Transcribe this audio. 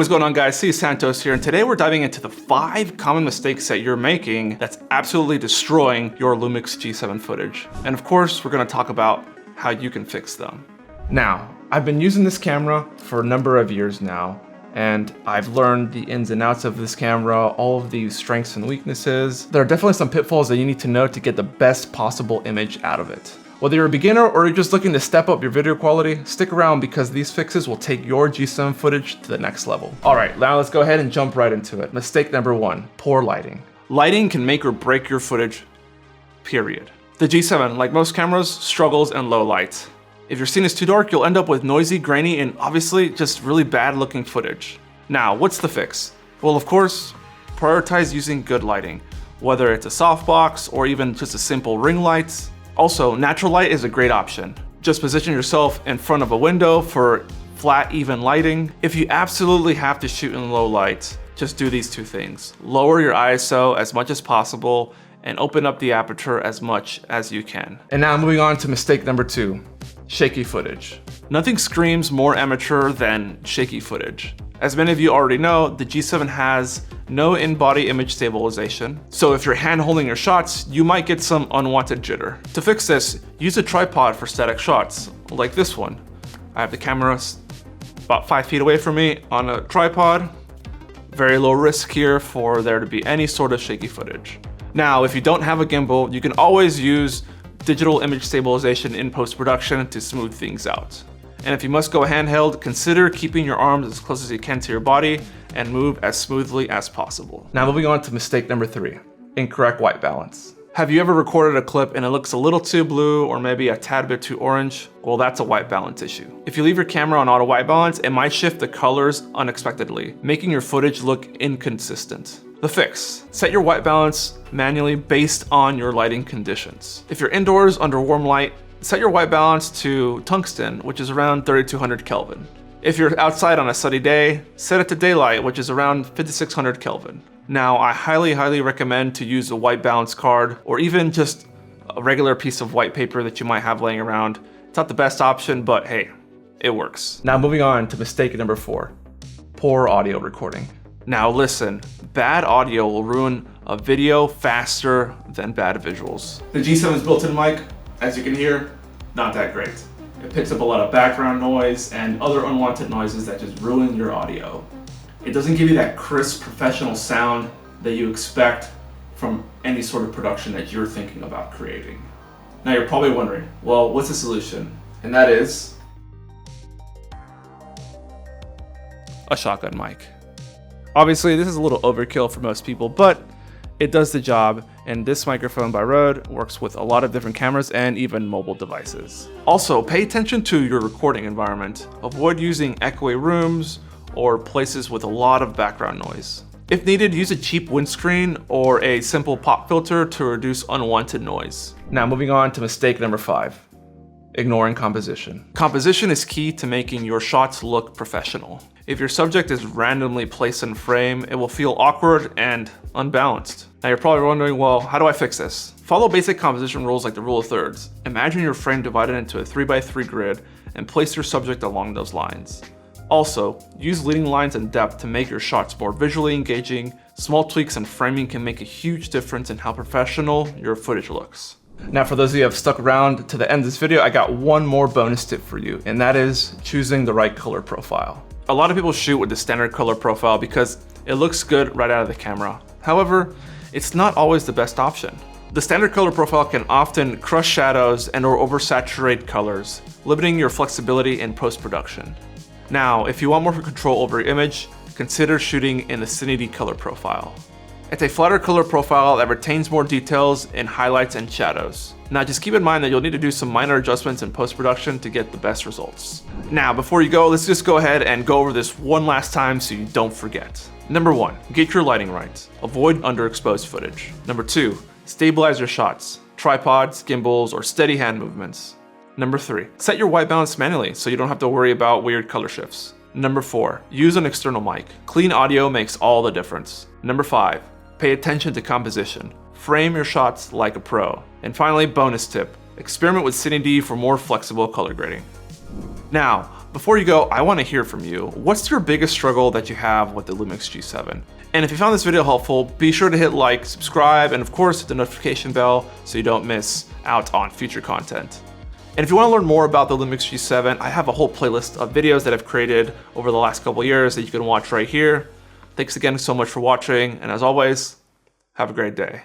what's going on, guys? C Santos here, and today we're diving into the 5 common mistakes that you're making that's absolutely destroying your Lumix G7 footage. And of course, we're gonna talk about how you can fix them. Now, I've been using this camera for a number of years now, and I've learned the ins and outs of this camera, all of the strengths and weaknesses. There are definitely some pitfalls that you need to know to get the best possible image out of it. Whether you're a beginner or you're just looking to step up your video quality, stick around because these fixes will take your G7 footage to the next level. All right, now let's go ahead and jump right into it. Mistake number 1, poor lighting. Lighting can make or break your footage, period. The G7, like most cameras, struggles in low light. If your scene is too dark, you'll end up with noisy, grainy, and obviously just really bad looking footage. Now, what's the fix? Well, of course, prioritize using good lighting, whether it's a softbox or even just a simple ring light. Also, natural light is a great option. Just position yourself in front of a window for flat, even lighting. If you absolutely have to shoot in low light, just do these 2 things. Lower your ISO as much as possible and open up the aperture as much as you can. And now moving on to mistake number 2, shaky footage. Nothing screams more amateur than shaky footage. As many of you already know, the G7 has no in-body image stabilization, so if you're hand-holding your shots, you might get some unwanted jitter. To fix this, use a tripod for static shots, like this one. I have the camera about 5 feet away from me on a tripod. Very low risk here for there to be any sort of shaky footage. Now, if you don't have a gimbal, you can always use digital image stabilization in post-production to smooth things out. And if you must go handheld, consider keeping your arms as close as you can to your body and move as smoothly as possible. Now moving on to mistake number 3, incorrect white balance. Have you ever recorded a clip and it looks a little too blue or maybe a tad bit too orange? Well, that's a white balance issue. If you leave your camera on auto white balance, it might shift the colors unexpectedly, making your footage look inconsistent. The fix: set your white balance manually based on your lighting conditions. If you're indoors under warm light, set your white balance to tungsten, which is around 3200 Kelvin. If you're outside on a sunny day, set it to daylight, which is around 5600 Kelvin. Now, I highly recommend to use a white balance card or even just a regular piece of white paper that you might have laying around. It's not the best option, but hey, it works. Now moving on to mistake number 4, poor audio recording. Now listen, bad audio will ruin a video faster than bad visuals. The G7's built-in mic, as you can hear, not that great. It picks up a lot of background noise and other unwanted noises that just ruin your audio. It doesn't give you that crisp, professional sound that you expect from any sort of production that you're thinking about creating. Now you're probably wondering, well, what's the solution? And that is a shotgun mic. Obviously, this is a little overkill for most people, but it does the job, and this microphone by Rode works with a lot of different cameras and even mobile devices. Also, pay attention to your recording environment. Avoid using echoey rooms or places with a lot of background noise. If needed, use a cheap windscreen or a simple pop filter to reduce unwanted noise. Now moving on to mistake number 5, ignoring composition. Composition is key to making your shots look professional. If your subject is randomly placed in frame, it will feel awkward and unbalanced. Now you're probably wondering, well, how do I fix this? Follow basic composition rules like the rule of thirds. Imagine your frame divided into a 3x3 grid and place your subject along those lines. Also, use leading lines and depth to make your shots more visually engaging. Small tweaks in framing can make a huge difference in how professional your footage looks. Now for those of you who have stuck around to the end of this video, I got one more bonus tip for you, and that is choosing the right color profile. A lot of people shoot with the standard color profile because it looks good right out of the camera. However, it's not always the best option. The standard color profile can often crush shadows and or oversaturate colors, limiting your flexibility in post-production. Now, if you want more control over your image, consider shooting in the Cinity color profile. It's a flatter color profile that retains more details in highlights and shadows. Now just keep in mind that you'll need to do some minor adjustments in post-production to get the best results. Now before you go, let's just go ahead and go over this one last time so you don't forget. Number 1, get your lighting right. Avoid underexposed footage. Number 2, stabilize your shots. Tripods, gimbals, or steady hand movements. Number 3, set your white balance manually so you don't have to worry about weird color shifts. Number 4, use an external mic. Clean audio makes all the difference. Number 5, pay attention to composition. Frame your shots like a pro. And finally, bonus tip, experiment with Cinity for more flexible color grading. Now, before you go, I want to hear from you. What's your biggest struggle that you have with the Lumix G7? And if you found this video helpful, be sure to hit like, subscribe, and of course hit the notification bell so you don't miss out on future content. And if you want to learn more about the Lumix G7, I have a whole playlist of videos that I've created over the last couple years that you can watch right here. Thanks again so much for watching, and as always, have a great day.